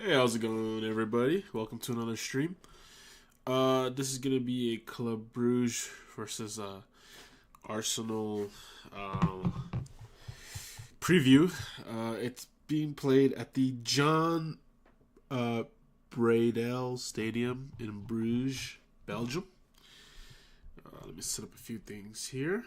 Hey, how's it going, everybody? Welcome to another stream. This is gonna be a Club Brugge versus Arsenal preview. It's being played at the John Bradel Stadium in Bruges, Belgium. Let me set up a few things here.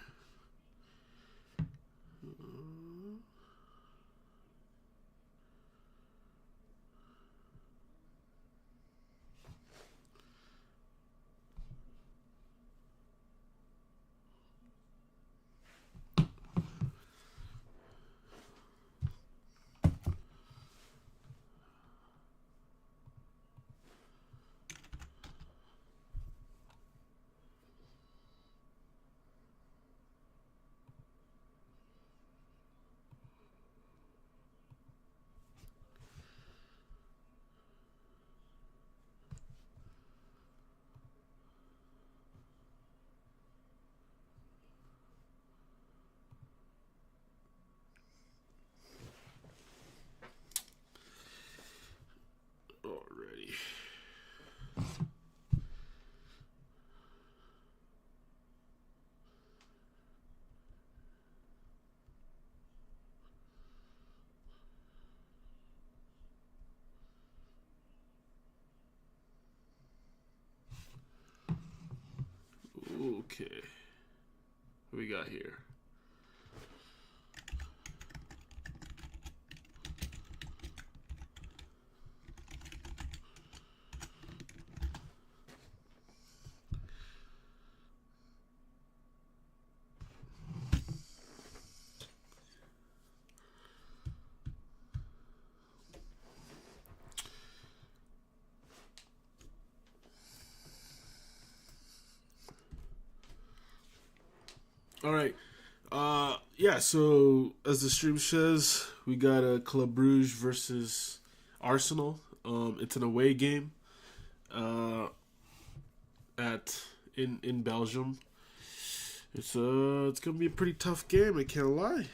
Alrighty. Okay. What we got here? All right. Yeah, so as the stream says, we got a Club Brugge versus Arsenal. It's an away game at in Belgium. It's gonna be a pretty tough game, I can't lie.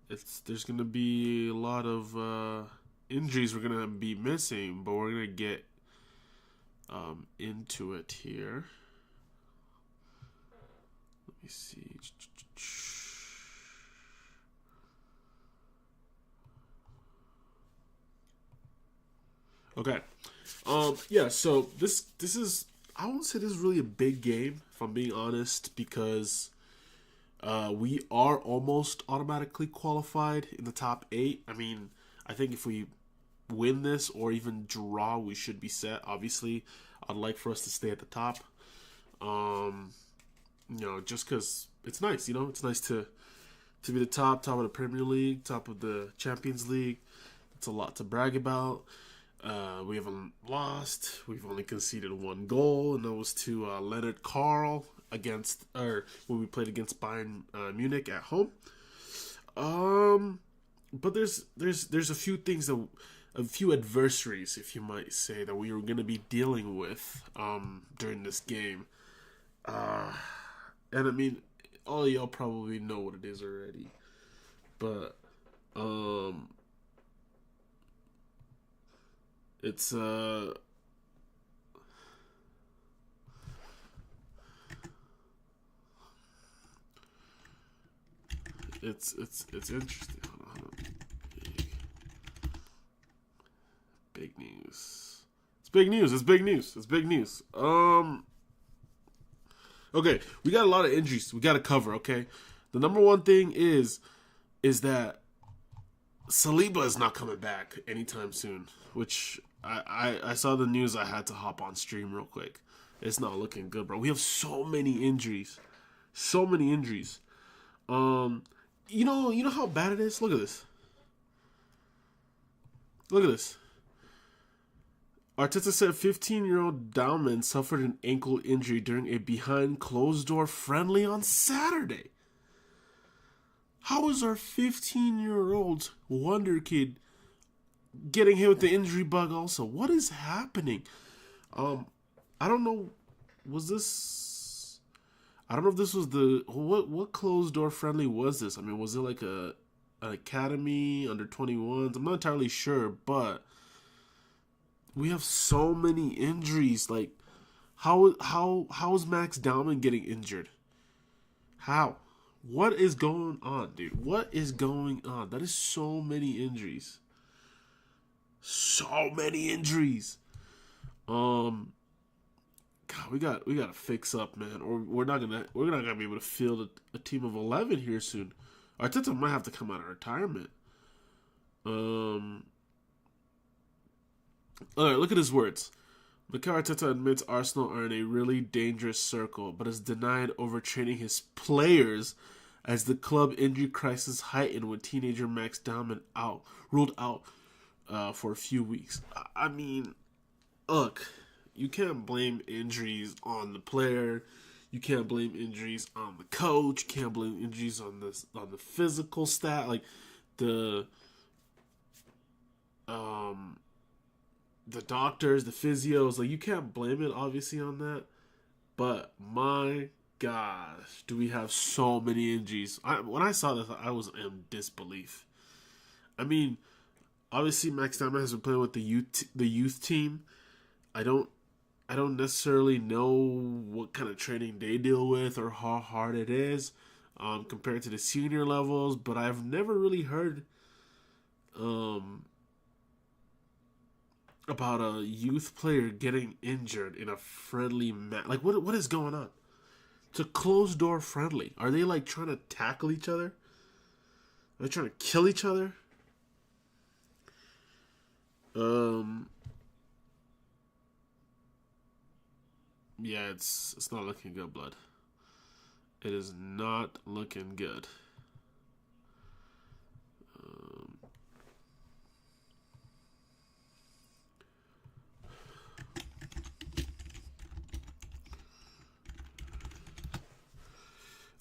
It's there's gonna be a lot of injuries we're gonna be missing, but we're gonna get into it here. Let me see. Okay. Yeah, so this is I won't say this is really a big game, if I'm being honest, because we are almost automatically qualified in the top 8. I mean, I think if we win this or even draw, we should be set. Obviously, I'd like for us to stay at the top. Just because it's nice, it's nice to be the top of the Premier League, top of the Champions League. It's a lot to brag about. We haven't lost. We've only conceded one goal, and that was to Leonard Carl when we played against Bayern Munich at home. But there's a few things a few adversaries, if you might say, that we were going to be dealing with during this game. And I mean, all y'all probably know what it is already. But it's it's interesting. Hold on. Big news. It's big news. It's big news. It's big news. Okay, we got a lot of injuries we got to cover, okay? The number one thing is that Saliba is not coming back anytime soon, which I saw the news. I had to hop on stream real quick. It's not looking good, bro. We have so many injuries. So many injuries. You know how bad it is? Look at this. Look at this. Arteta said 15-year-old Dauman suffered an ankle injury during a behind-closed-door friendly on Saturday. How is our 15-year-old wonder kid getting hit with the injury bug also? What is happening? I don't know. I don't know if this was what closed-door friendly was this? I mean, was it like a an academy under 21s. I'm not entirely sure, but we have so many injuries. Like, how is Max Dowman getting injured? How? What is going on, dude? What is going on? That is so many injuries. So many injuries. God, we gotta fix up, man, or we're not gonna be able to field a team of 11 here soon. Arteta might have to come out of retirement. All right, look at his words. Mikel Arteta admits Arsenal are in a really dangerous circle, but is denied overtraining his players as the club injury crisis heightened when teenager Max Dowman ruled out for a few weeks. I mean, look, you can't blame injuries on the player. You can't blame injuries on the coach. You can't blame injuries on the physical stat, like the doctors, the physios. Like, you can't blame it obviously on that. But my gosh, do we have so many injuries? When I saw this, I was in disbelief. I mean, obviously Max Dowman has been playing with the youth team. I don't necessarily know what kind of training they deal with or how hard it is compared to the senior levels, but I've never really heard about a youth player getting injured in a friendly match. Like, what is going on? It's a closed door friendly. Are they like trying to tackle each other? Are they trying to kill each other? Yeah, it's not looking good, blood. It is not looking good.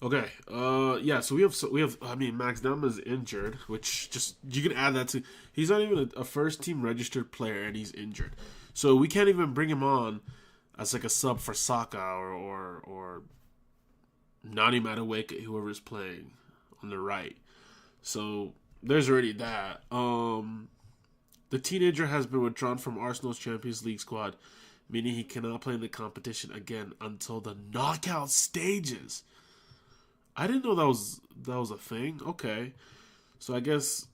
Okay. Yeah. So we have. I mean, Max Dowman is injured, which just you can add that to. He's not even a first team registered player, and he's injured. So we can't even bring him on as like a sub for Saka or Nani Madueke, whoever's playing on the right. So there's already that. The teenager has been withdrawn from Arsenal's Champions League squad, meaning he cannot play in the competition again until the knockout stages. I didn't know that was a thing. Okay, so I guess.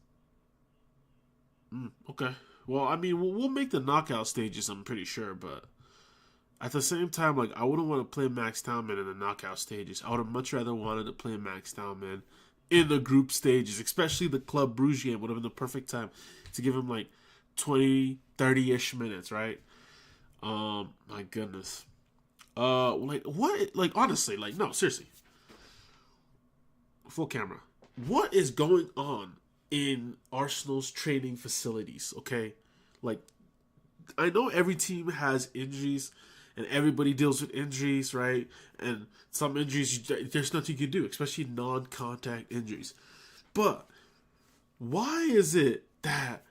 Okay. Well, I mean, we'll make the knockout stages. I'm pretty sure, but at the same time, like, I wouldn't want to play Max Dowman in the knockout stages. I would have much rather wanted to play Max Dowman in the group stages, especially the Club Brugge game would have been the perfect time to give him like 20, 30-ish minutes, right? My goodness. Like, what? Like, honestly, like, no, seriously. Full camera. What is going on in Arsenal's training facilities, okay? Like, I know every team has injuries and everybody deals with injuries, right? And some injuries, there's nothing you can do, especially non-contact injuries. But why is it that,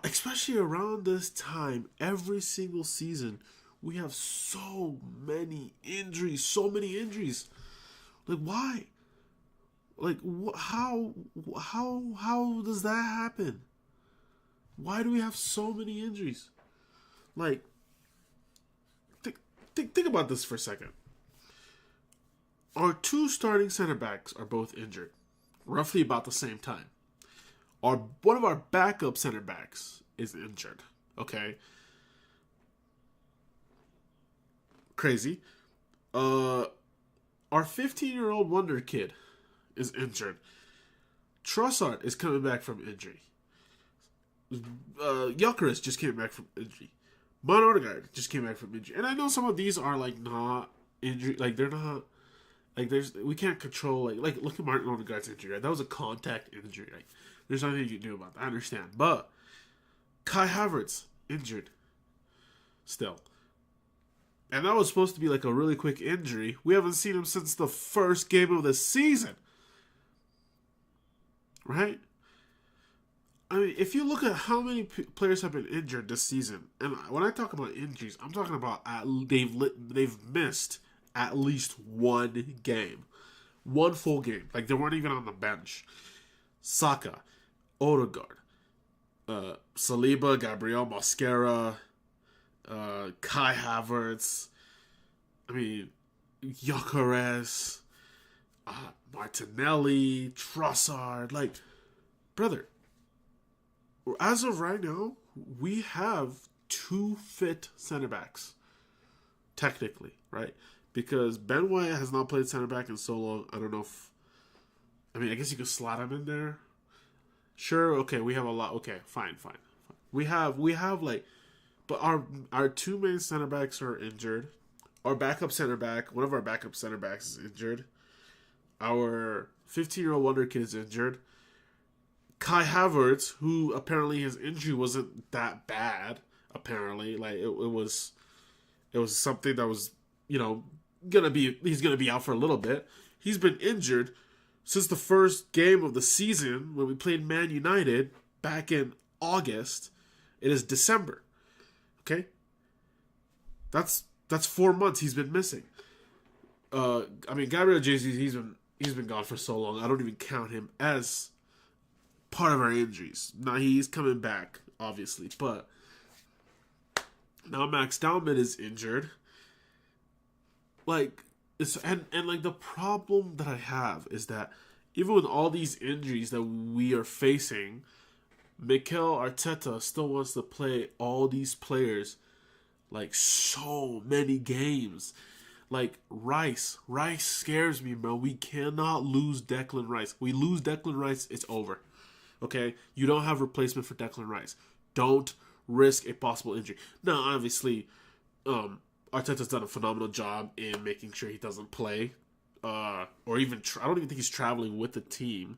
especially around this time, every single season, we have so many injuries? Like, why? Like, how does that happen? Why do we have so many injuries? Like, think about this for a second. Our two starting center backs are both injured, roughly about the same time. One of our backup center backs is injured. Okay, crazy. Our 15-year-old wonder kid is injured. Trossard is coming back from injury. Gyökeres just came back from injury. Odegaard just came back from injury. And I know some of these are like not injury, like they're not like we can't control like look at Martin Odegaard's injury. Right? That was a contact injury. Right? There's nothing you can do about that. I understand, but Kai Havertz injured still. And that was supposed to be like a really quick injury. We haven't seen him since the first game of the season. Right? I mean, if you look at how many players have been injured this season, and when I talk about injuries, I'm talking about they've missed at least one game. One full game. Like, they weren't even on the bench. Saka, Odegaard, Saliba, Gabriel, Mosquera, Kai Havertz. I mean, Gyökeres, Martinelli, Trossard. Like, brother, as of right now, we have 2 fit center backs. Technically, right? Because Ben White has not played center back in so long. I don't know if. I mean, I guess you could slot him in there. Sure, okay, we have a lot. Okay, fine. We have like, but our 2 main center backs are injured. Our backup center back, one of our backup center backs is injured. Our 15-year-old wonder kid is injured. Kai Havertz, who apparently his injury wasn't that bad. Apparently, like it was something that was, he's gonna be out for a little bit. He's been injured since the first game of the season when we played Man United back in August. It is December. Okay? That's 4 months he's been missing. Gabriel Jesus, he's been gone for so long. I don't even count him as part of our injuries. Now he's coming back, obviously, but now Max Dowman is injured. Like, like the problem that I have is that even with all these injuries that we are facing, Mikel Arteta still wants to play all these players like so many games. Like Rice scares me, bro. We cannot lose Declan Rice. We lose Declan Rice, it's over. Okay? You don't have replacement for Declan Rice. Don't risk a possible injury. Now, obviously, Arteta's done a phenomenal job in making sure he doesn't play, or even I don't even think he's traveling with the team,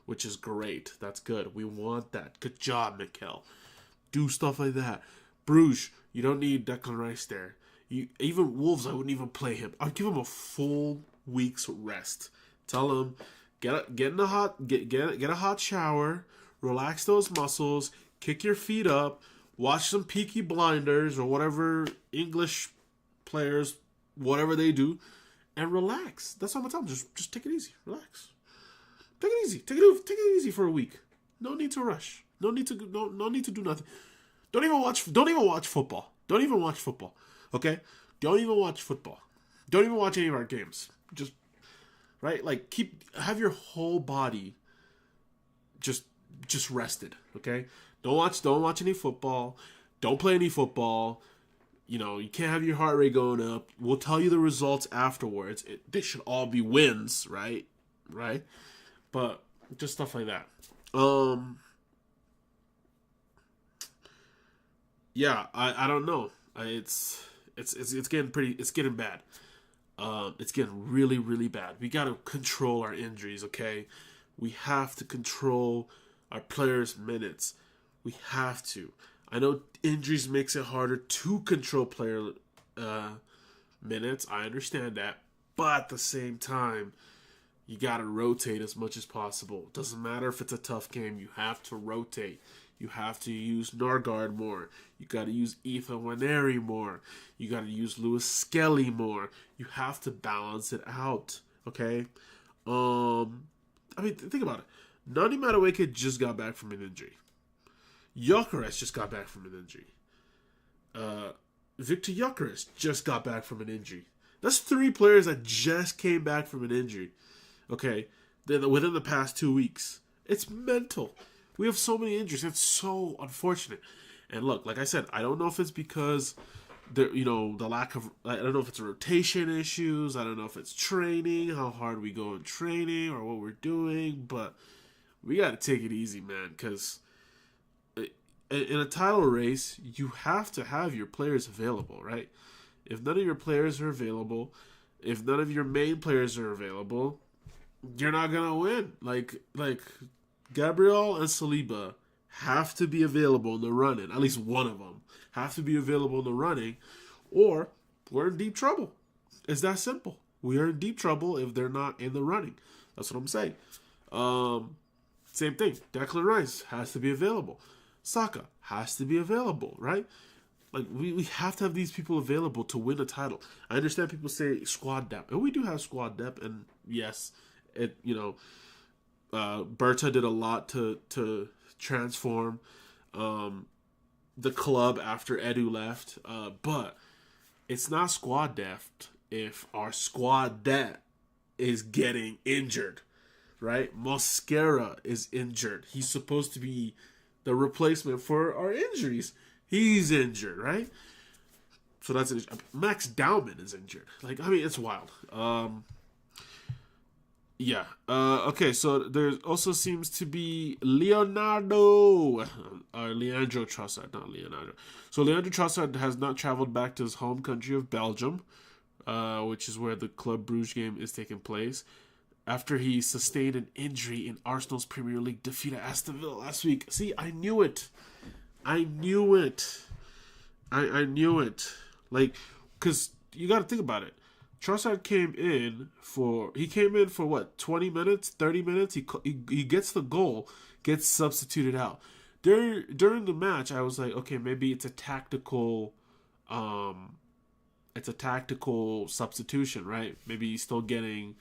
which is great. That's good. We want that. Good job, Mikel. Do stuff like that. Brugge, you don't need Declan Rice there. Even Wolves, I wouldn't even play him. I'd give him a full week's rest. Tell him get a hot shower, relax those muscles, kick your feet up, watch some Peaky Blinders or whatever English players, whatever they do, and relax. That's all I'm telling you. Just take it easy. Relax. Take it easy. Take it easy for a week. No need to rush. No need to do nothing. Don't even watch football. Don't even watch football. Okay? Don't even watch football. Don't even watch any of our games. Just right? Like have your whole body just rested, okay? Don't watch any football. Don't play any football. You can't have your heart rate going up. We'll tell you the results afterwards. This should all be wins, right? Right? But just stuff like that. Yeah, I don't know. It's getting bad. It's getting really, really bad. We gotta control our injuries, okay? We have to control our players' minutes. We have to. I know injuries makes it harder to control player minutes. I understand that. But at the same time, you gotta rotate as much as possible. It doesn't matter if it's a tough game. You have to rotate. You have to use Norgard more. You got to use Ethan Waneri more. You got to use Lewis Skelly more. You have to balance it out, okay? Think about it. Nani Madueke just got back from an injury. Gyökeres just got back from an injury. Victor Gyökeres just got back from an injury. That's 3 players that just came back from an injury, okay? Within the past 2 weeks. It's mental. We have so many injuries. It's so unfortunate. And look, like I said, I don't know if it's because the lack of. I don't know if it's rotation issues. I don't know if it's training, how hard we go in training, or what we're doing. But we got to take it easy, man. Because in a title race, you have to have your players available, right? If none of your players are available, if none of your main players are available, you're not gonna win. Like. Gabriel and Saliba have to be available in the running. At least one of them have to be available in the running, or we're in deep trouble. It's that simple. We are in deep trouble if they're not in the running. That's what I'm saying. Same thing. Declan Rice has to be available. Saka has to be available, right? Like, we have to have these people available to win a title. I understand people say squad depth, and we do have squad depth, and yes, Berta did a lot to transform the club after Edu left. But it's not squad depth if our squad depth is getting injured, right? Mosquera is injured. He's supposed to be the replacement for our injuries. He's injured, right? So that's an issue. Max Dowman is injured. Like, I mean, it's wild. Yeah. Okay, so there also seems to be Leandro Trossard, not Leonardo. So Leandro Trossard has not traveled back to his home country of Belgium, which is where the Club Brugge game is taking place, after he sustained an injury in Arsenal's Premier League defeat at Aston Villa last week. See, I knew it. I knew it. Like, because you got to think about it. Trossard came in for what, 20 minutes, 30 minutes. He gets the goal, gets substituted out. During the match, I was like, okay, maybe it's a tactical substitution, right? Maybe he's still getting,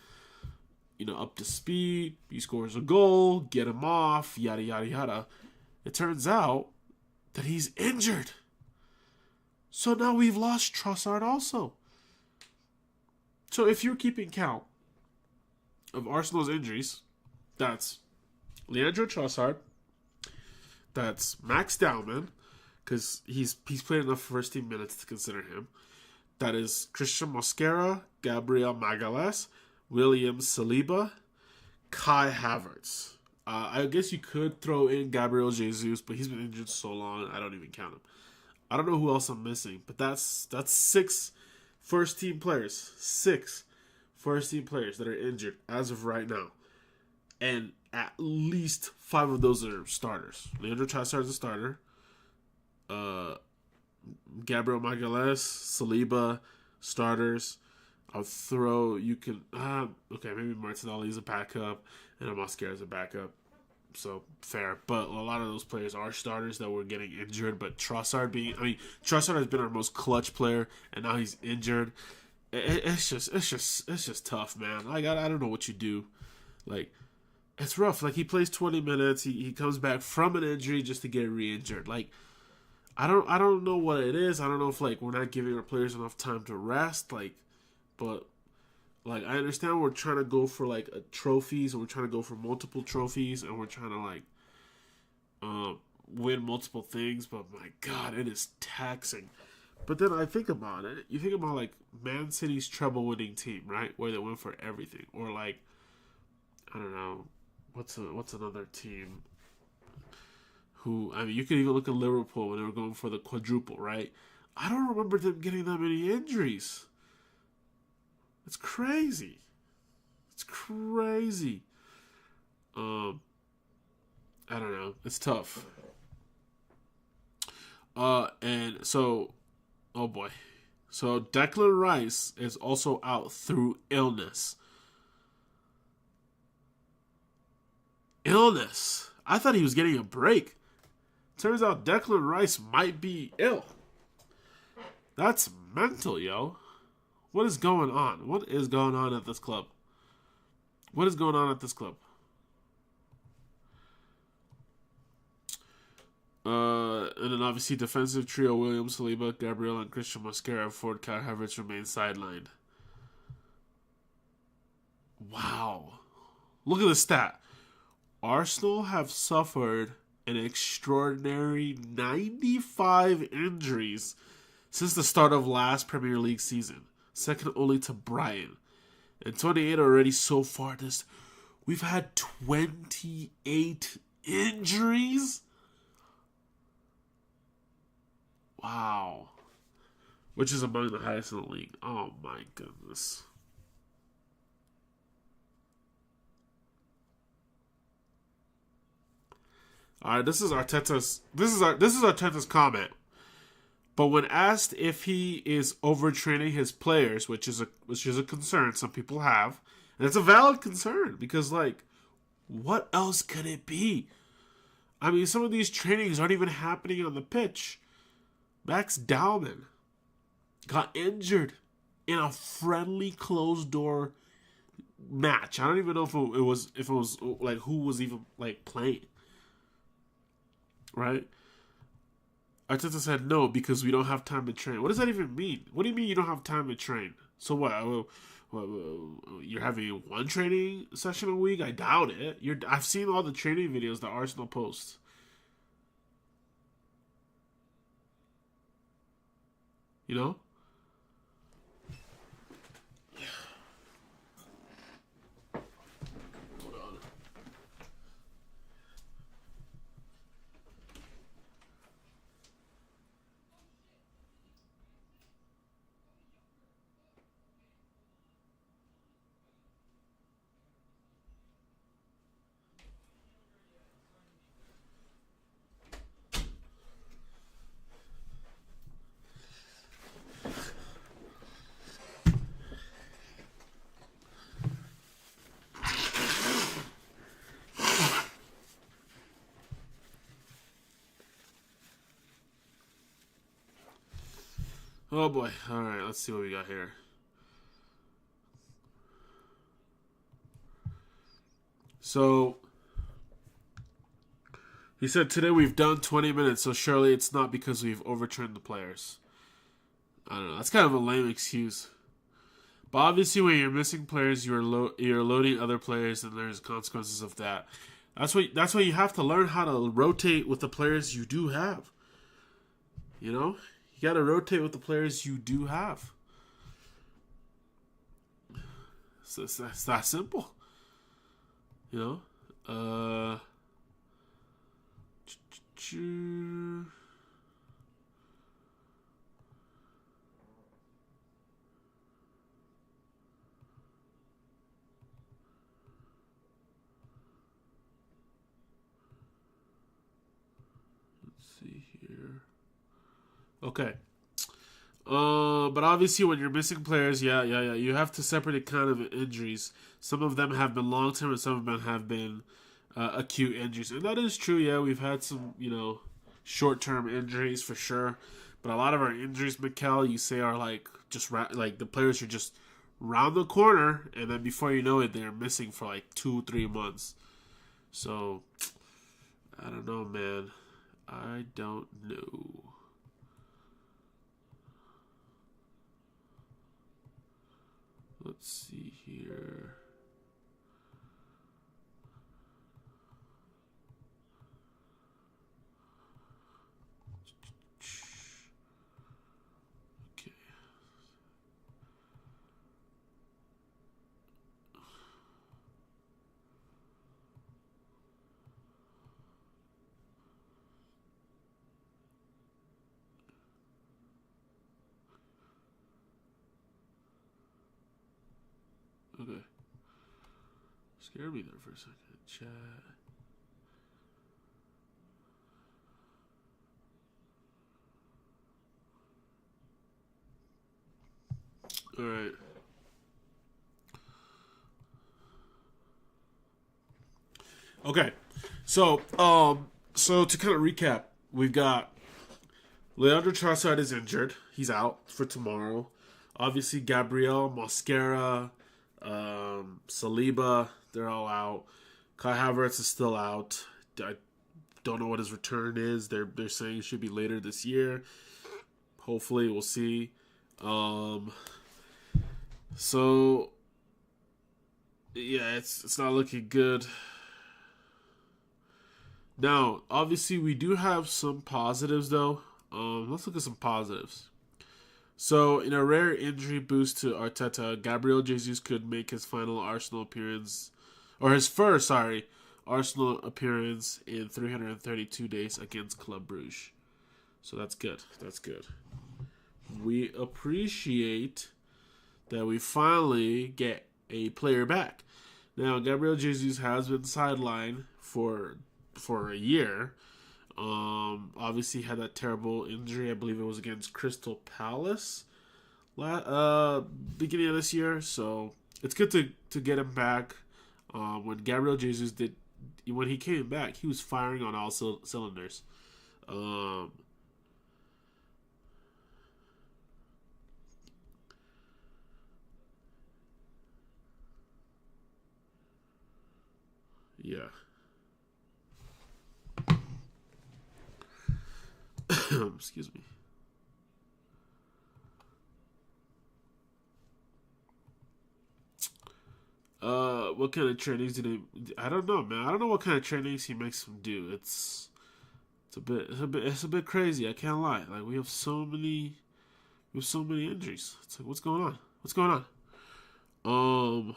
up to speed. He scores a goal, get him off, yada yada yada. It turns out that he's injured. So now we've lost Trossard also. So if you're keeping count of Arsenal's injuries, that's Leandro Trossard, that's Max Dowman, because he's played enough first team minutes to consider him. That is Christian Mosquera, Gabriel Magalhaes, William Saliba, Kai Havertz. I guess you could throw in Gabriel Jesus, but he's been injured so long, I don't even count him. I don't know who else I'm missing, but that's 6 first team players. 6 first team players that are injured as of right now. And at least 5 of those are starters. Leandro Trossard is a starter. Gabriel Magalhaes, Saliba, starters. Maybe Martinelli is a backup, and Mosquera is a backup. So, fair. But a lot of those players are starters that were getting injured. But Trossard has been our most clutch player, and now he's injured. It's just tough, man. Like, I don't know what you do. Like, it's rough. Like, he plays 20 minutes. He comes back from an injury just to get re-injured. Like, I don't know what it is. I don't know if, like, we're not giving our players enough time to rest. But I understand we're trying to go for, like, trophies, and we're trying to go for multiple trophies, and we're trying to, like, win multiple things. But, my God, it is taxing. But then I think about it. You think about, like, Man City's treble-winning team, right? Where they win for everything. Or, like, I don't know. What's another team? You could even look at Liverpool when they were going for the quadruple, right? I don't remember them getting that many injuries. It's crazy. I don't know. It's tough. And so, oh boy. So Declan Rice is also out through illness. I thought he was getting a break. Turns out Declan Rice might be ill. That's mental, yo. What is going on at this club? And then obviously defensive trio William Saliba, Gabriel, and Christian Mosquera, Ford, Kai Havertz remain sidelined. Wow. Look at the stat. Arsenal have suffered an extraordinary 95 injuries since the start of last Premier League season. Second only to Brighton. And 28 already so far. We've had 28 injuries? Wow. Which is among the highest in the league. Oh my goodness. All right, this is Arteta's comment. But when asked if he is overtraining his players, which is a concern some people have, and it's a valid concern because, like, what else could it be? I mean, some of these trainings aren't even happening on the pitch. Max Dowman got injured in a friendly closed door match. I don't even know if it was like who was even like playing. Right? Arteta said no because we don't have time to train. What does that even mean? What do you mean you don't have time to train? So what? You're having one training session a week? I doubt it. I've seen all the training videos that Arsenal posts. You know? Oh boy. Alright, let's see what we got here. So, he said today we've done 20 minutes, so surely it's not because we've overtrained the players. I don't know. That's kind of a lame excuse. But obviously, when you're missing players, you're loading other players, and there's consequences of that. That's why you have to learn how to rotate with the players you do have. You know, you got to rotate with the players you do have. So it's that simple. You know. See here. Okay. But obviously when you're missing players, yeah, you have to separate it kind of injuries. Some of them have been long term, and some of them have been acute injuries, and that is true. Yeah, we've had some, short term injuries for sure, but a lot of our injuries, Mikel, you say are like just like the players are just round the corner, and then before you know it, they're missing for like 2-3 months. So I don't know, man. I don't know. Let's see here. Okay. Okay. Scared me there for a second. Chat. All right. Okay. So to kind of recap, we've got Leandro Trossard is injured. He's out for tomorrow. Obviously, Gabriel, Mosquera, Saliba, they're all out. Kai Havertz is still out. I don't know what his return is. They're saying it should be later this year. Hopefully, we'll see. So yeah, it's not looking good. Now, obviously, we do have some positives though. Let's look at some positives. So, in a rare injury boost to Arteta, Gabriel Jesus could make his final Arsenal appearance, or his first, Arsenal appearance in 332 days against Club Brugge. So that's good. That's good. We appreciate that we finally get a player back. Now, Gabriel Jesus has been sidelined for a year. Obviously had that terrible injury. I believe it was against Crystal Palace beginning of this year. So it's good to get him back. When Gabriel Jesus when he came back, he was firing on all cylinders. Yeah. Excuse me. What kind of trainings do they? I don't know, man. I don't know what kind of trainings he makes them do. It's a bit crazy. I can't lie. Like we have so many injuries. It's like, what's going on? What's going on? Um,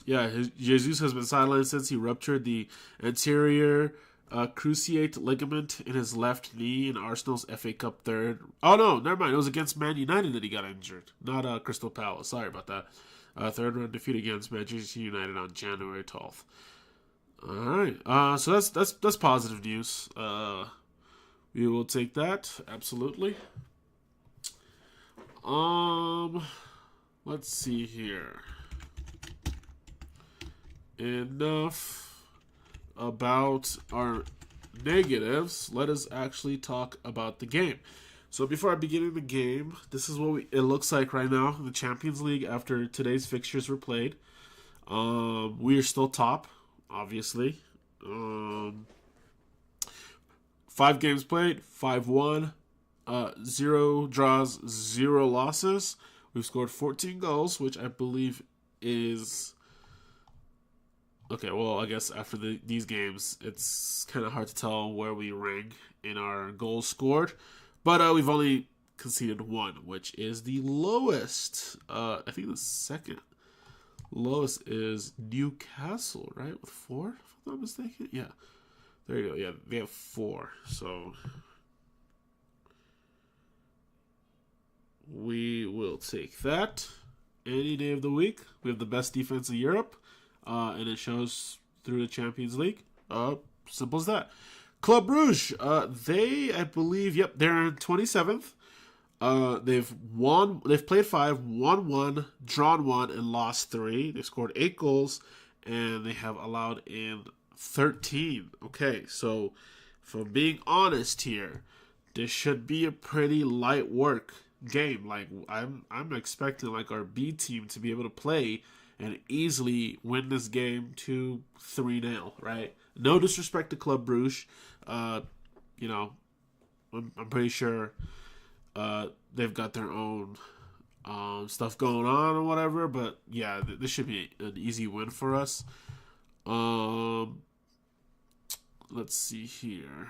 yeah, Jesus has been sidelined since he ruptured the anterior cruciate ligament in his left knee in Arsenal's FA Cup third. Oh no, never mind. It was against Man United that he got injured, not Crystal Palace. Sorry about that. Third round defeat against Manchester United on January 12th. All right. So that's positive news. We will take that absolutely. Um, let's see here. Enough about our negatives. Let us actually talk about the game. So before I begin in the game, this is what it looks like right now in the Champions League after today's fixtures were played. We are still top, obviously. 5 games played, 5-1, 0 draws, 0 losses. We've scored 14 goals, which I believe is... Okay, well, I guess after these games, it's kind of hard to tell where we rank in our goals scored. But we've only conceded 1, which is the lowest. I think the second lowest is Newcastle, right? With 4, if I'm not mistaken. Yeah. There you go. Yeah, they have 4. So we will take that any day of the week. We have the best defense in Europe, and it shows through the Champions League. Simple as that. Club Brugge, I believe, they're in 27th. They've played 5, won 1, drawn 1, and lost 3. They've scored 8 goals, and they have allowed in 13. Okay, so if I'm being honest here, this should be a pretty light work game. Like I'm expecting like our B team to be able to play and easily win this game 2-3-0, right? No disrespect to Club Brugge. You know, I'm pretty sure they've got their own stuff going on or whatever, but yeah, this should be an easy win for us. Let's see here.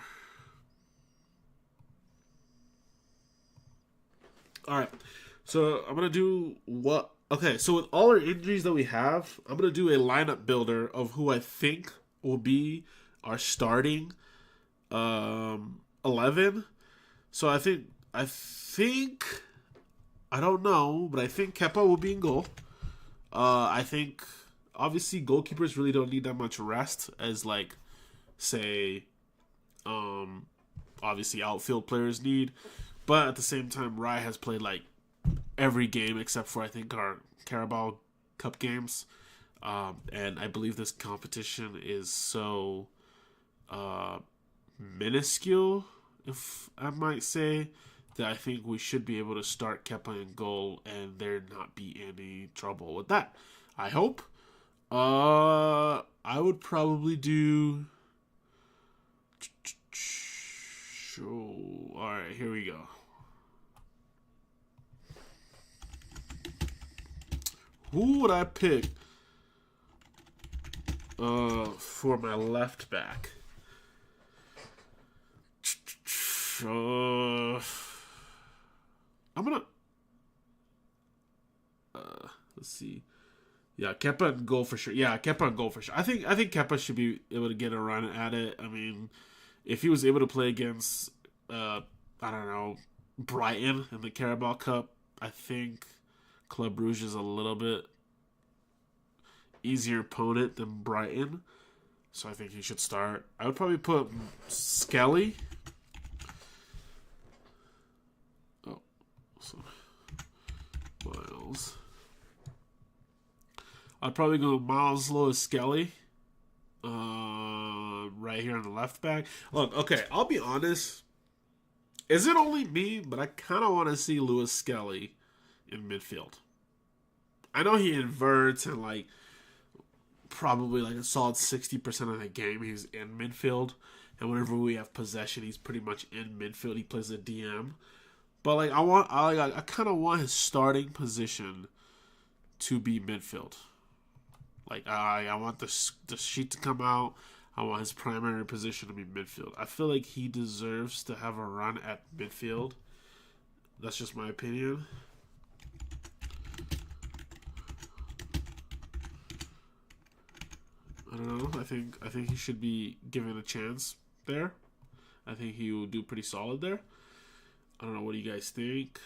All right, so I'm gonna do what? Okay, so with all our injuries that we have, I'm gonna do a lineup builder of who I think will be our starting 11. So I think I don't know, but I think Kepa will be in goal. I think obviously goalkeepers really don't need that much rest as like say obviously outfield players need, but at the same time Rai has played like every game except for I think our Carabao Cup games, and I believe this competition is so minuscule, if I might say, that I think we should be able to start Kepa in goal and there not be any trouble with that. I hope. I would probably do. Oh, all right, here we go. Who would I pick for my left back? I'm gonna let's see. Yeah, Kepa and goal for sure. Yeah, Kepa and goal for sure. I think Kepa should be able to get a run at it. I mean, if he was able to play against I don't know, Brighton in the Carabao Cup, I think Club Brugge is a little bit easier opponent than Brighton. So I think he should start. I would probably put Skelly. Oh, so Miles. I'd probably go Miles Lewis Skelly. Right here on the left back. Look, okay, I'll be honest. Is it only me? But I kind of want to see Lewis Skelly in midfield. I know he inverts and like probably like a solid 60% of the game he's in midfield, and whenever we have possession, he's pretty much in midfield. He plays a DM, but like I kind of want his starting position to be midfield. Like I want the sheet to come out. I want his primary position to be midfield. I feel like he deserves to have a run at midfield. That's just my opinion. I don't know. I think he should be given a chance there. I think he will do pretty solid there. I don't know. What do you guys think?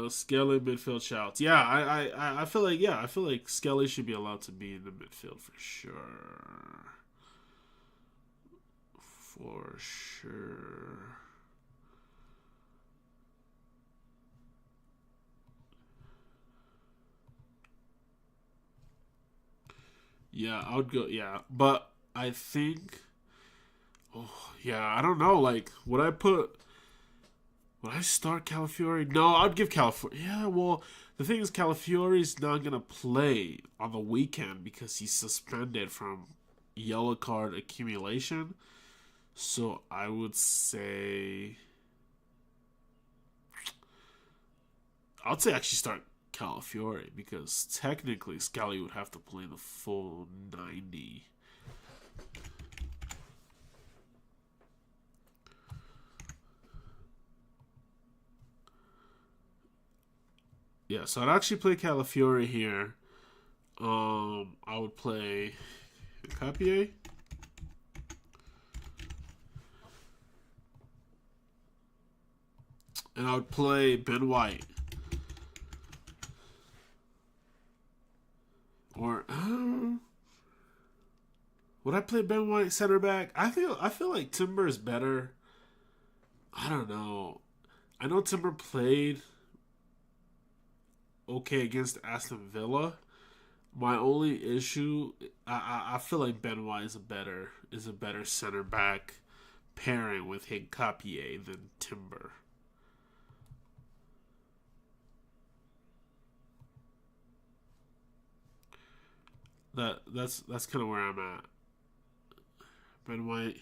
Skelly midfield shouts. Yeah, I feel like Skelly should be allowed to be in the midfield for sure. For sure. Yeah, I would go. Yeah, but I think. Oh, yeah, I don't know. Like, would I start Calafiori? No, I'd give Calafiori. Yeah, well, the thing is, Calafiori's not gonna play on the weekend because he's suspended from yellow card accumulation. So I would say, actually start Calafiori because technically Scally would have to play the full 90. Yeah, so I'd actually play Calafiori here. I would play Capier. And I would play Ben White. Or would I play Ben White center back? I feel like Timber is better. I don't know. I know Timber played okay against Aston Villa. My only issue, I feel like Ben White is a better center back pairing with Hincapié than Timber. That's kind of where I'm at. Ben White.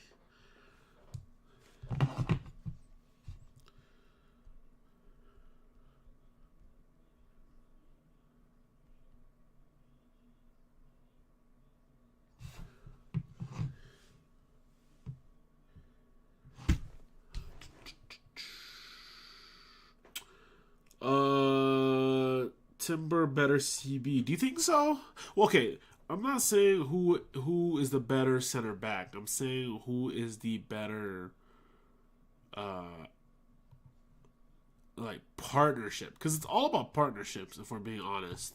Timber better CB. Do you think so? Well, okay, I'm not saying who is the better center back. I'm saying who is the better like partnership, because it's all about partnerships if we're being honest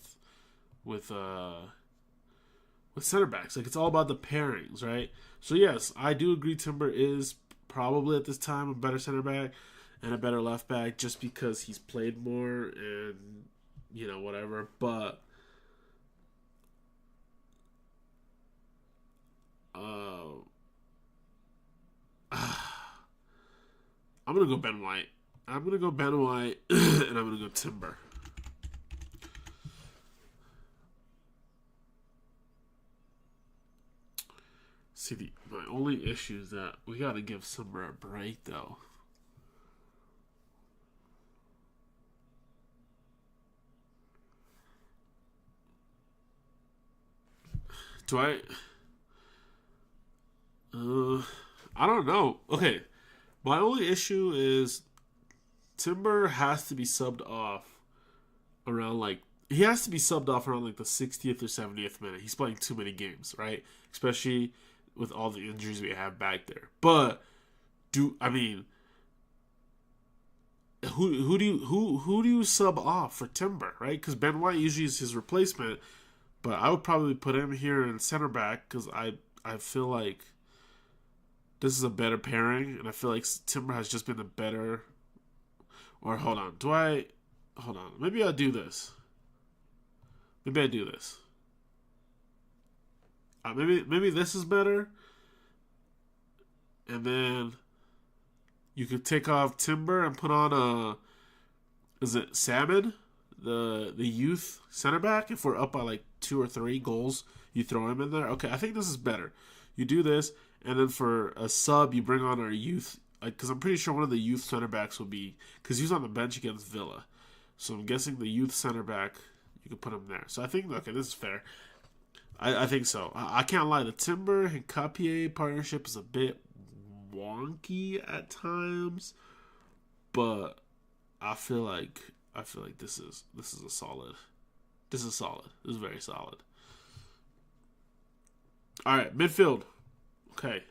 with center backs. Like, it's all about the pairings, right? So yes, I do agree Timber is probably at this time a better center back and a better left back just because he's played more and whatever, but I'm gonna go Ben White. And I'm gonna go Timber. See, my only issue is that we gotta give Timber a break, though. Do I? I don't know. Okay, my only issue is Timber has to be subbed off around like the 60th or 70th minute. He's playing too many games, right? Especially with all the injuries we have back there. But who do you sub off for Timber, right? Because Ben White usually is his replacement, but I would probably put him here in center back because I feel like this is a better pairing, and I feel like Timber has just been a better. Or hold on, maybe I'll do this. Maybe this is better, and then you could take off Timber and put on is it Salmon? the youth center back. If we're up by like 2 or 3 goals, you throw him in there. Okay, I think this is better. You do this, and then for a sub, you bring on our youth. Because I'm pretty sure one of the youth center backs will be, because he was on the bench against Villa, so I'm guessing the youth center back, you could put him there. So I think, okay, this is fair. I think so. I can't lie. The Timber and Capier partnership is a bit wonky at times, but I feel like this is a solid. This is solid. This is very solid. All right, midfield. Okay.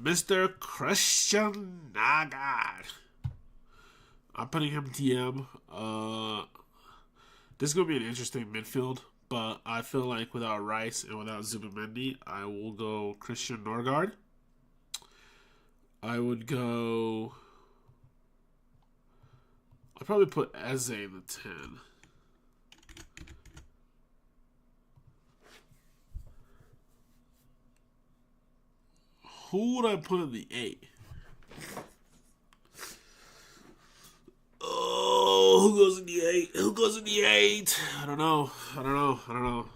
Mr. Christian Nagard. I'm putting him DM. This is going to be an interesting midfield, but I feel like without Rice and without Zubimendi, I will go Christian Norgard. I would go... I'd probably put Eze in the 10. Who would I put in the 8? Oh, who goes in the 8? Who goes in the 8? I don't know.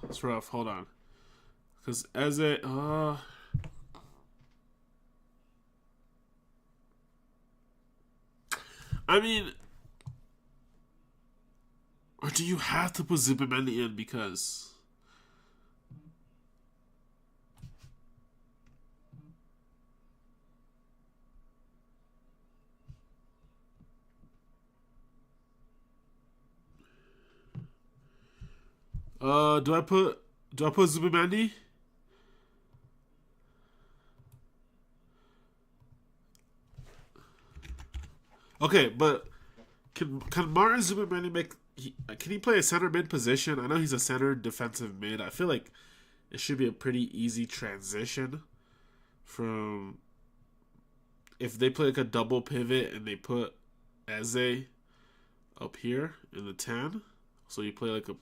It's rough. Hold on. Because Eze... I mean... Or do you have to put Zubimendi in because... do I put Zubimendi? Okay, but can Martin Zubimendi can he play a center mid position? I know he's a center defensive mid. I feel like it should be a pretty easy transition from if they play like a double pivot and they put Eze up here in the 10. So you play like a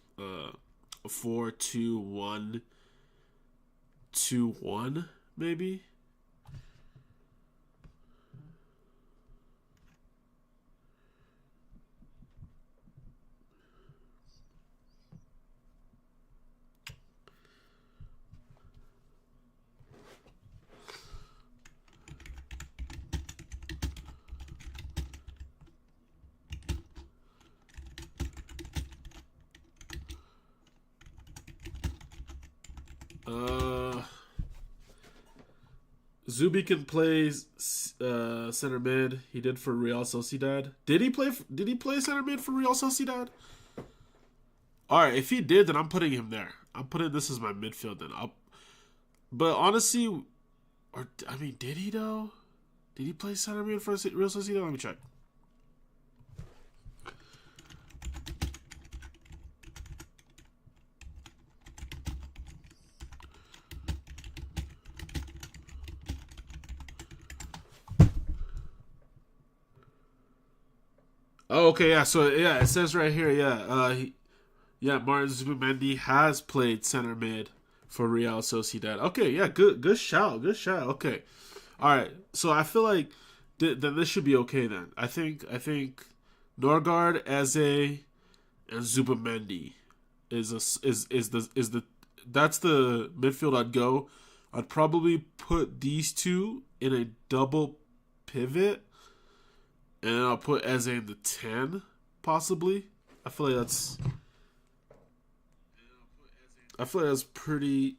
4-2-1-2-1 maybe. Zubi can play center mid. He did for Real Sociedad. Did he play center mid for Real Sociedad? All right, if he did, then I'm putting him there. I'm putting this as my midfield then. But honestly, did he though? Did he play center mid for Real Sociedad? Let me check. Oh, okay, yeah. So yeah, it says right here, Martin Zubimendi has played center mid for Real Sociedad. Okay, yeah, good shout. Okay, all right. So I feel like then this should be okay. Then I think Norgard, Eze, and Zubimendi is the that's the midfield I'd go. I'd probably put these two in a double pivot. And I'll put Eze in the 10, possibly. I feel like that's pretty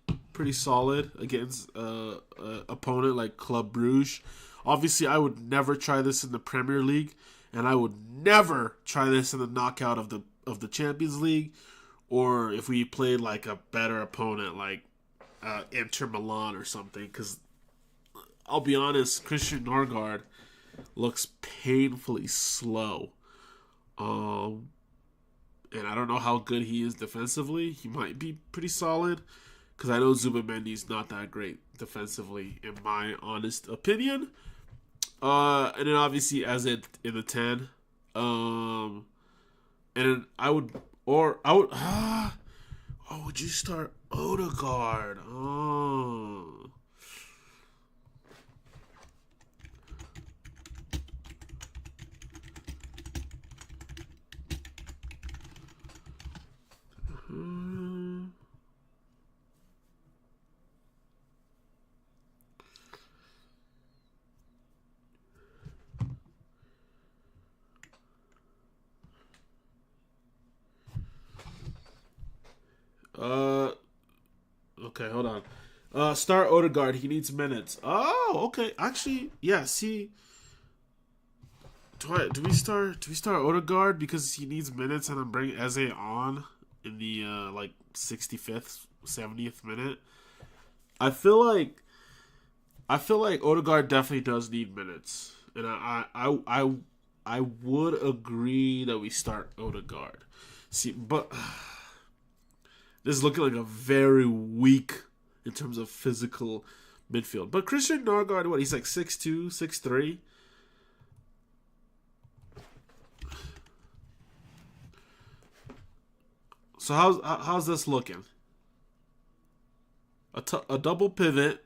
solid against an opponent like Club Brugge. Obviously, I would never try this in the Premier League, and I would never try this in the knockout of the Champions League, or if we played like a better opponent like Inter Milan or something. Because I'll be honest, Christian Norgard looks painfully slow. And I don't know how good he is defensively. He might be pretty solid because I know Zubimendi's not that great defensively, in my honest opinion. And then obviously as it in the 10. And then would you start Odegaard? Oh. Uh, okay, hold on. Start Odegaard. He needs minutes. Oh, okay. Actually, yeah. See, do we start Odegaard because he needs minutes, and I'm bringing Eze on in the like 65th, 70th minute. I feel like I feel like Odegaard definitely does need minutes, and I would agree that we start Odegaard. See, but this is looking like a very weak in terms of physical midfield. But Christian Norgard, what, he's like 6'2", 6'3". So how's this looking? A double pivot.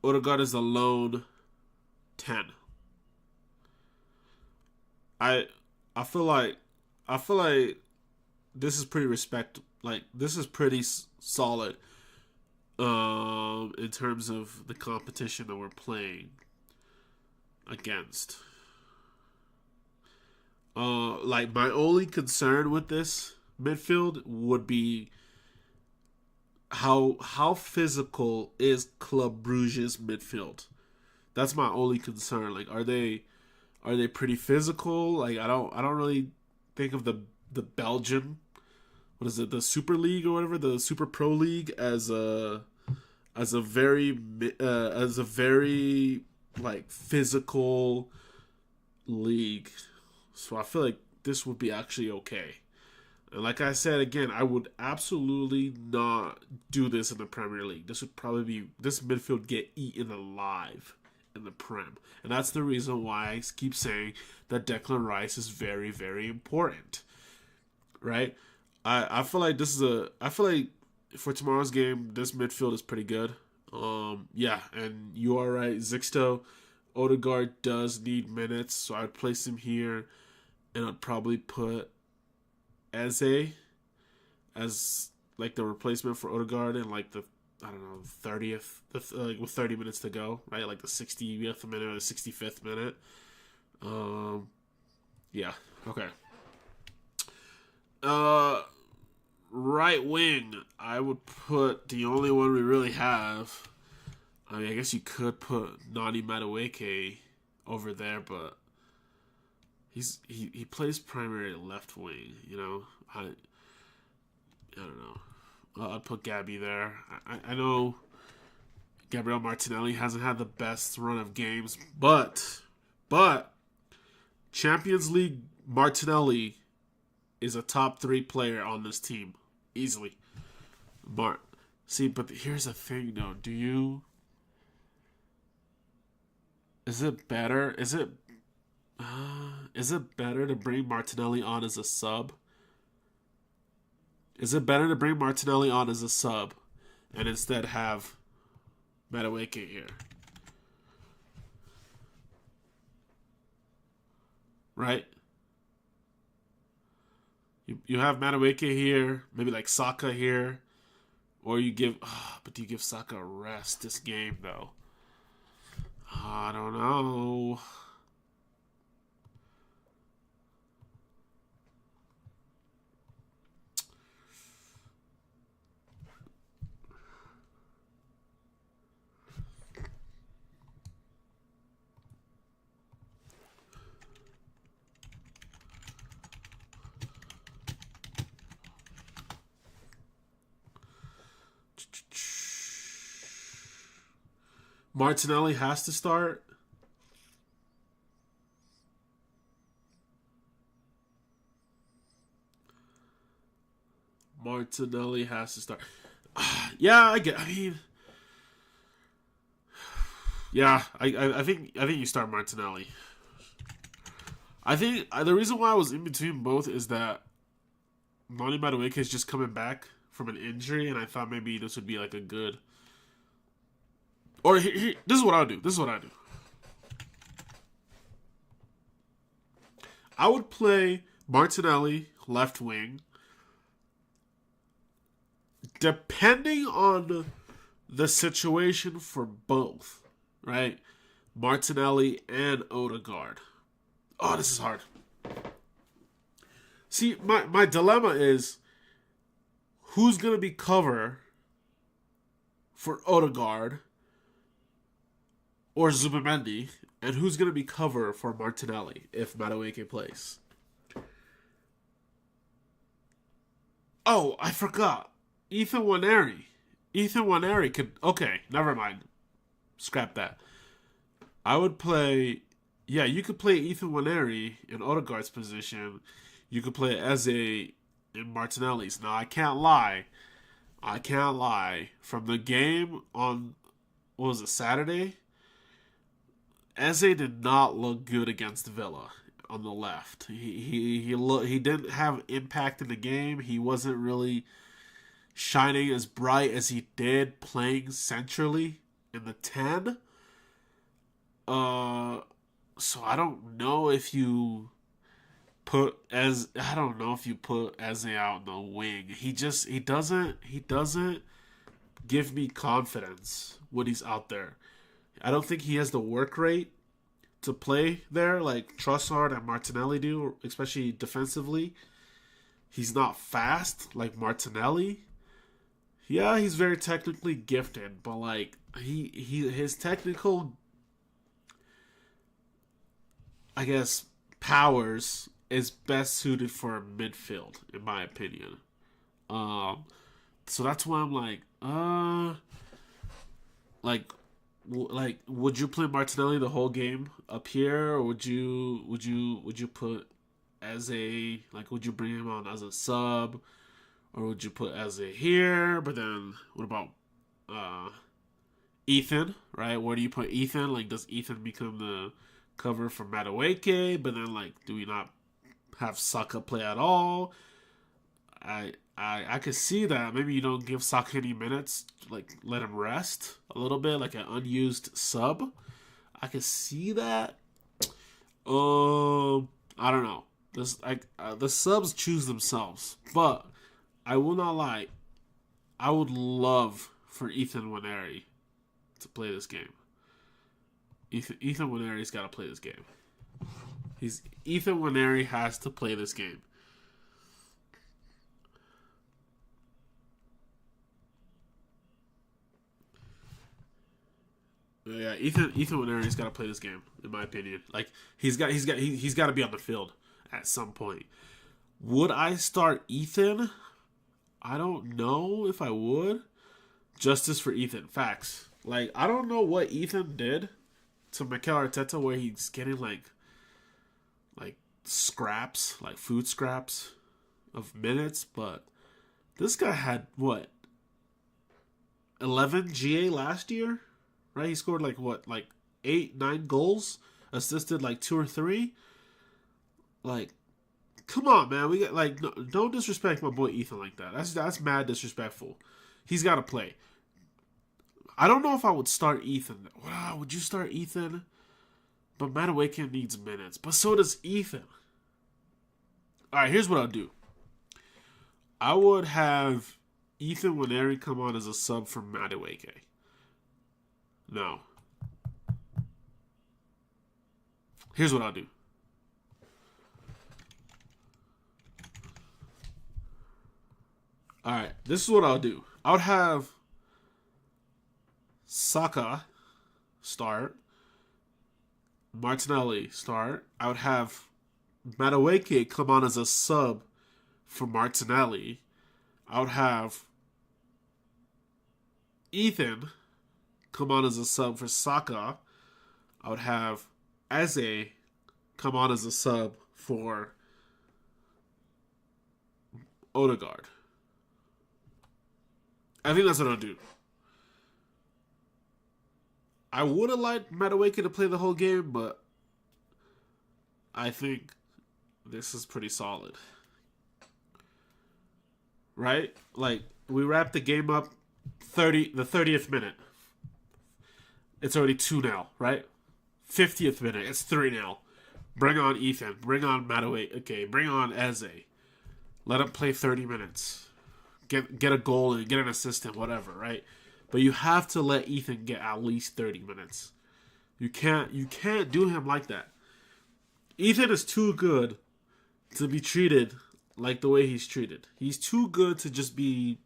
Odegaard is a lone 10. I I feel like this is pretty this is pretty solid in terms of the competition that we're playing against. Like my only concern with this midfield would be how physical is Club Brugge's midfield. That's my only concern. Like, are they pretty physical? Like, I don't really think of the Belgian, what is it, the Super League or whatever, the Super Pro League as a very like physical league. So I feel like this would be actually okay. And like I said again, I would absolutely not do this in the Premier League. This midfield get eaten alive in the Prem. And that's the reason why I keep saying that Declan Rice is very, very important. Right? I feel like for tomorrow's game, this midfield is pretty good. Yeah, and you are right, Zixto. Odegaard does need minutes, so I'd place him here, and I'd probably put Eze as like the replacement for Odegaard in like the, I don't know, 30th, like with 30 minutes to go, right? Like the 60th minute or the 65th minute. Yeah, okay. Right wing, I would put the only one we really have. I mean, I guess you could put Nani Madueke over there, but he plays primary left wing. I don't know. I'd put Gabby there. I know Gabriel Martinelli hasn't had the best run of games, but Champions League Martinelli is a top 3 player on this team easily. See, but here's the thing, though. Is it better? Is it better to bring Martinelli on as a sub? Is it better to bring Martinelli on as a sub and instead have Madueke here? Right? You have Madueke here, maybe like Saka here, or but do you give Saka a rest this game though? I don't know. Martinelli has to start. Martinelli has to start. Yeah, I mean, yeah, I think you start Martinelli. I think the reason why I was in between both is that Nani Madueke is just coming back from an injury, and I thought maybe this would be like a good. Or this is what I would do. I would play Martinelli left wing. Depending on the situation for both, right? Martinelli and Odegaard. Oh, this is hard. See, my dilemma is who's gonna be cover for Odegaard or Zubimendi, and who's gonna be cover for Martinelli if Madueke plays? Oh, I forgot. Ethan Nwaneri. Ethan Nwaneri could. Okay, never mind. Scrap that. I would play. Yeah, you could play Ethan Nwaneri in Odegaard's position. You could play Eze in Martinelli's. Now, I can't lie. From the game on, what was it, Saturday? Eze did not look good against Villa on the left. He didn't have impact in the game. He wasn't really shining as bright as he did playing centrally in the 10. So I don't know if you put Eze out in the wing. He doesn't give me confidence when he's out there. I don't think he has the work rate to play there like Trossard and Martinelli do, especially defensively. He's not fast like Martinelli. Yeah, he's very technically gifted, but like his technical, I guess, powers is best suited for midfield, in my opinion. So that's why I'm like, would you play Martinelli the whole game up here, or would you put Eze, like, would you bring him on as a sub, or would you put Eze here? But then what about Ethan, right? Where do you put Ethan? Like, does Ethan become the cover for Madueke? But then, like, do we not have Saka play at all? I could see that. Maybe you don't give Saka any minutes, like let him rest a little bit, like an unused sub. I could see that. I don't know. The subs choose themselves, but I will not lie. I would love for Ethan Nwaneri to play this game. Ethan Nwaneri's got to play this game. Ethan Nwaneri has to play this game. Yeah, Ethan Nwaneri's got to play this game, in my opinion. Like he's got to be on the field at some point. Would I start Ethan? I don't know if I would. Justice for Ethan. Facts. Like, I don't know what Ethan did to Mikel Arteta where he's getting like scraps, like food scraps of minutes, but this guy had what, 11 GA last year, right? He scored like 8-9 goals, assisted like 2 or 3. Like, come on, man. We got don't disrespect my boy Ethan like that. That's mad disrespectful. He's got to play. I don't know if I would start Ethan. Wow, would you start Ethan? But Madueke needs minutes. But so does Ethan. Alright, here's what I'll do. I would have Ethan Nwaneri come on as a sub for Madueke. Now, here's what I'll do. Alright, this is what I'll do. I would have Saka start. Martinelli start. I would have Madueke come on as a sub for Martinelli. I would have Ethan come on as a sub for Saka. I would have Eze come on as a sub for Odegaard. I think that's what I'll do. I would have liked Madueke to play the whole game, but I think this is pretty solid. Right? Like, we wrapped the game up the 30th minute. It's already 2-0, right? 50th minute, it's 3-0. Bring on Ethan. Bring on Madueke. Okay, bring on Eze. Let him play 30 minutes. Get a goal and get an assist and whatever, right? But you have to let Ethan get at least 30 minutes. You can't do him like that. Ethan is too good to be treated like the way he's treated. He's too good to just be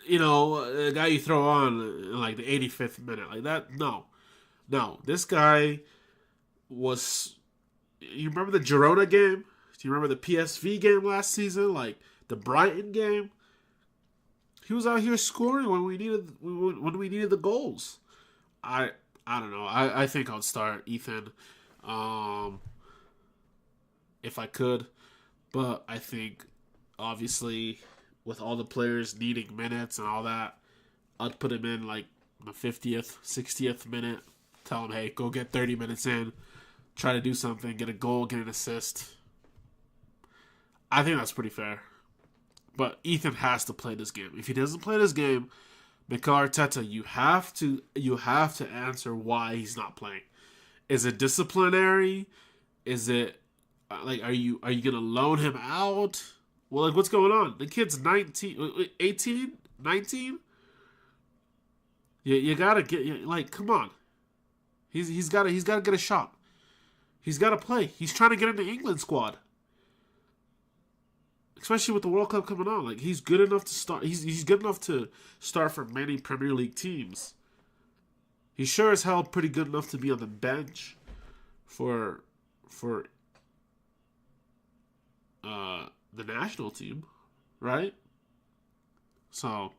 the guy you throw on in like the 85th minute, like that. No, this guy was. You remember the Girona game? Do you remember the PSV game last season? Like the Brighton game? He was out here scoring when we needed the goals. I don't know. I think I'll start Ethan, if I could, but I think obviously with all the players needing minutes and all that, I'd put him in like the 50th, 60th minute. Tell him, hey, go get 30 minutes in, try to do something, get a goal, get an assist. I think that's pretty fair. But Ethan has to play this game. If he doesn't play this game, Mikel Arteta, you have to answer why he's not playing. Is it disciplinary? Is it like are you gonna loan him out? Well, like what's going on? The kid's 19, 18, 19. You gotta get like come on. He's gotta get a shot. He's gotta play. He's trying to get in the England squad. Especially with the World Cup coming on, like he's good enough to start. He's good enough to start for many Premier League teams. He's sure as hell pretty good enough to be on the bench for the national team, right? So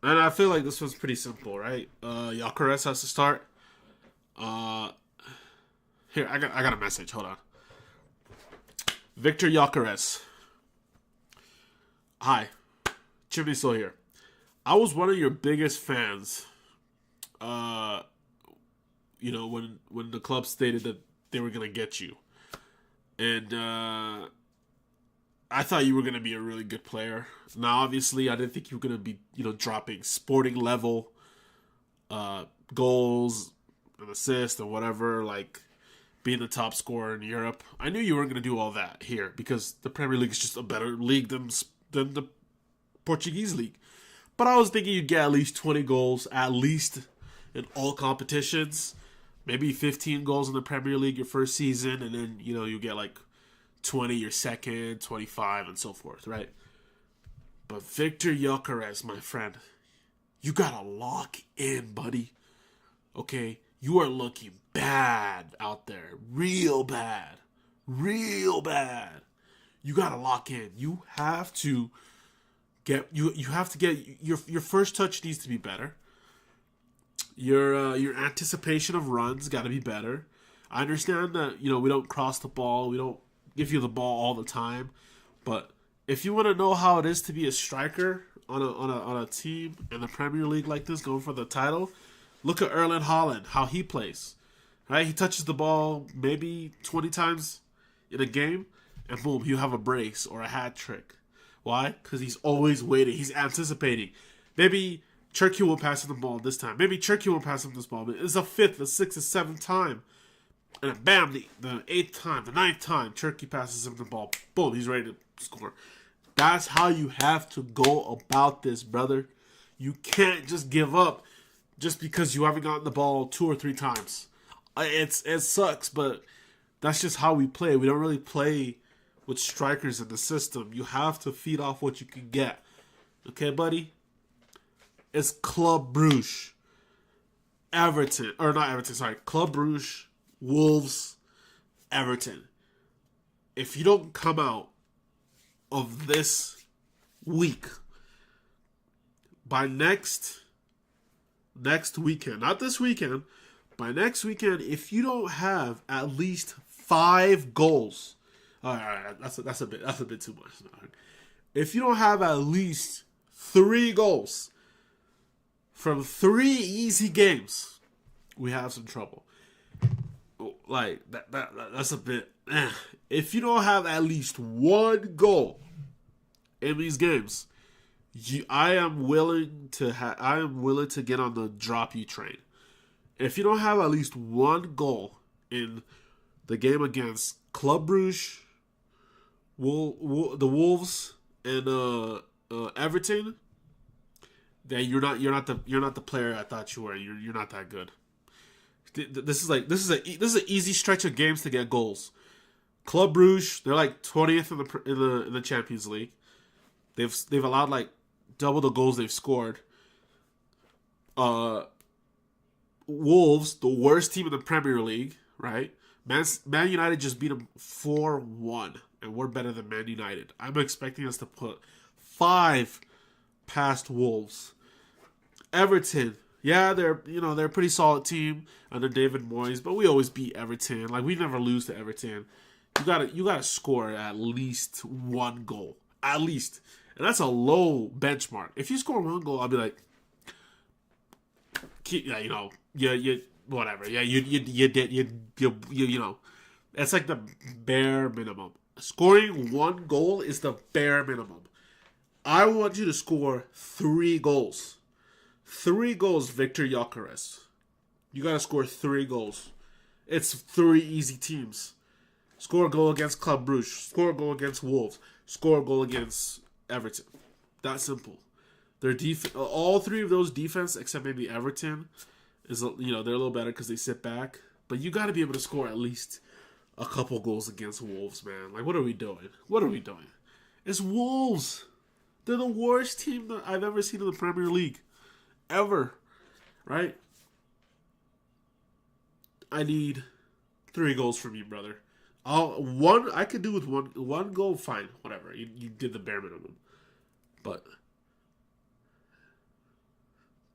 and I feel like this one's pretty simple, right? Gyökeres has to start. Here, I got a message. Hold on. Victor Gyökeres. Hi. Chimneysoul here. I was one of your biggest fans. When the club stated that they were gonna get you. And I thought you were gonna be a really good player. Now obviously I didn't think you were gonna be, dropping sporting level goals and assists and whatever, like being the top scorer in Europe. I knew you weren't going to do all that here because the Premier League is just a better league than the Portuguese league. But I was thinking you'd get at least 20 goals, at least in all competitions. Maybe 15 goals in the Premier League your first season, and then, you get like 20 your second, 25, and so forth, right? But Victor Gyökeres, my friend, you got to lock in, buddy. Okay? You are looking bad out there. Real bad. Real bad. You gotta lock in. You have to get your first touch needs to be better. Your anticipation of runs gotta be better. I understand that, we don't cross the ball, we don't give you the ball all the time. But if you want to know how it is to be a striker on a team in the Premier League like this, going for the title, look at Erling Haaland, how he plays. Right? He touches the ball maybe 20 times in a game, and boom, you have a brace or a hat trick. Why? Because he's always waiting. He's anticipating. Maybe Turkey will pass him the ball this time. Maybe Turkey will pass him this ball. But it's the 5th, the 6th, the 7th time. And then bam, the 8th time, the 9th time, Turkey passes him the ball. Boom, he's ready to score. That's how you have to go about this, brother. You can't just give up just because you haven't gotten the ball 2 or 3 times. It sucks, but that's just how we play. We don't really play with strikers in the system. You have to feed off what you can get. Okay, buddy? It's Club Brugge. Club Brugge, Wolves, Everton. If you don't come out of this week by next weekend, not this weekend, by next weekend, if you don't have at least 5 goals, all right, that's a bit too much. If you don't have at least 3 goals from 3 easy games, we have some trouble. Like that's a bit. If you don't have at least 1 goal in these games, I am willing to get on the drop you train. If you don't have at least 1 goal in the game against Club Brugge, the Wolves, and Everton, then you're not the player I thought you were. You're not that good. This is an easy stretch of games to get goals. Club Brugge, they're like 20th in the Champions League. They've allowed like double the goals they've scored. Uh, Wolves, the worst team in the Premier League, right? Man United just beat them 4-1, and we're better than Man United. I'm expecting us to put 5 past Wolves. Everton, yeah, they're a pretty solid team under David Moyes, but we always beat Everton. Like, we never lose to Everton. You gotta score at least 1 goal, at least, and that's a low benchmark. If you score 1 goal, I'll be like, yeah, you whatever. Yeah, you did you know, that's like the bare minimum. Scoring 1 goal is the bare minimum. I want you to score 3 goals. 3 goals, Victor Gyökeres. You gotta score 3 goals. It's 3 easy teams. Score a goal against Club Brugge. Score a goal against Wolves. Score a goal against Everton. That simple. All 3 of those defense, except maybe Everton, they're a little better because they sit back. But you got to be able to score at least a couple goals against Wolves, man. Like, what are we doing? What are we doing? It's Wolves. They're the worst team that I've ever seen in the Premier League, ever. Right? I need 3 goals from you, brother. I could do with one goal. Fine, whatever. You did the bare minimum, but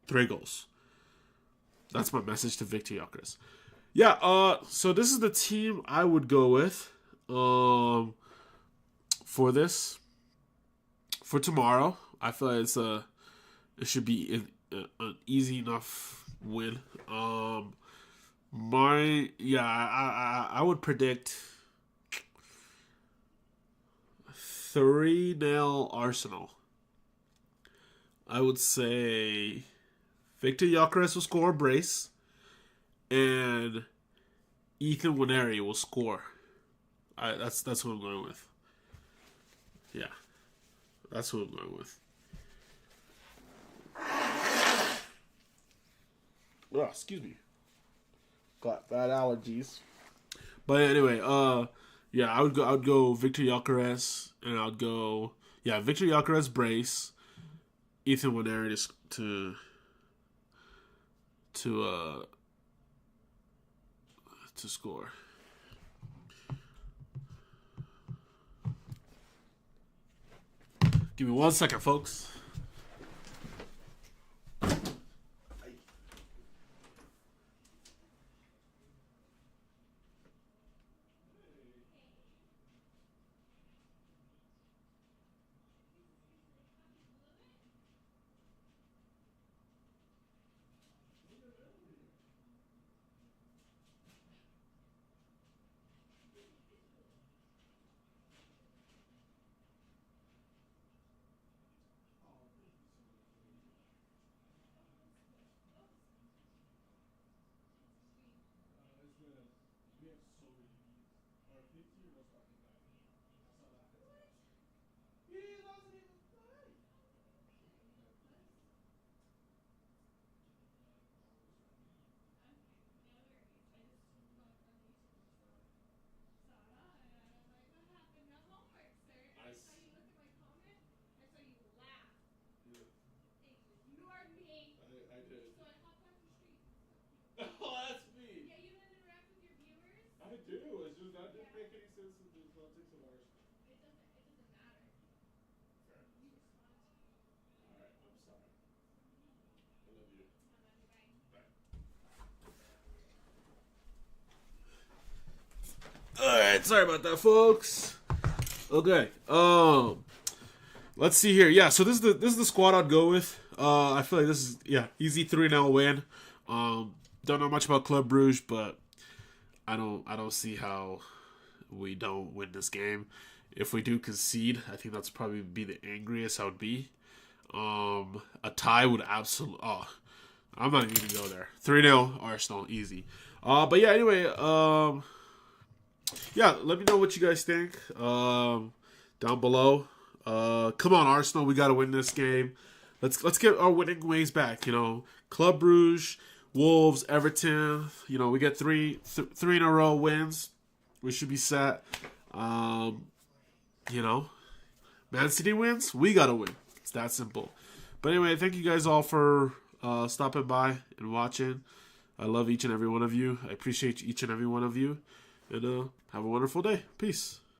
3 goals. That's my message to Victor Gyökeres. Yeah. So this is the team I would go with. For this, for tomorrow, I feel like it should be an easy enough win. I would predict 3-0 Arsenal. I would say Victor Gyökeres will score a brace, and Ethan Nwaneri will score. That's what I'm going with. Yeah, that's what I'm going with. Oh, excuse me. Got bad allergies. But anyway, yeah, I would go Victor Gyökeres, and I'd go Victor Gyökeres brace, Ethan Nwaneri to score. Give me 1 second, folks. Alright, sorry about that, folks. Okay. Let's see here. Yeah, so this is the squad I'd go with. I feel like this is easy 3-0 win. Don't know much about Club Brugge, but I don't see how we don't win this game. If we do concede, I think that's probably be the angriest I would be. A tie would absolutely. Oh, I'm not even gonna go there. 3-0 Arsenal, easy. But yeah, anyway, yeah, let me know what you guys think down below. Come on, Arsenal, we gotta win this game. Let's get our winning ways back. Club Brugge, Wolves, Everton. We get three in a row wins. We should be set. You know, Man City wins, we gotta win. It's that simple. But anyway, thank you guys all for stopping by and watching. I love each and every one of you. I appreciate each and every one of you. And have a wonderful day. Peace.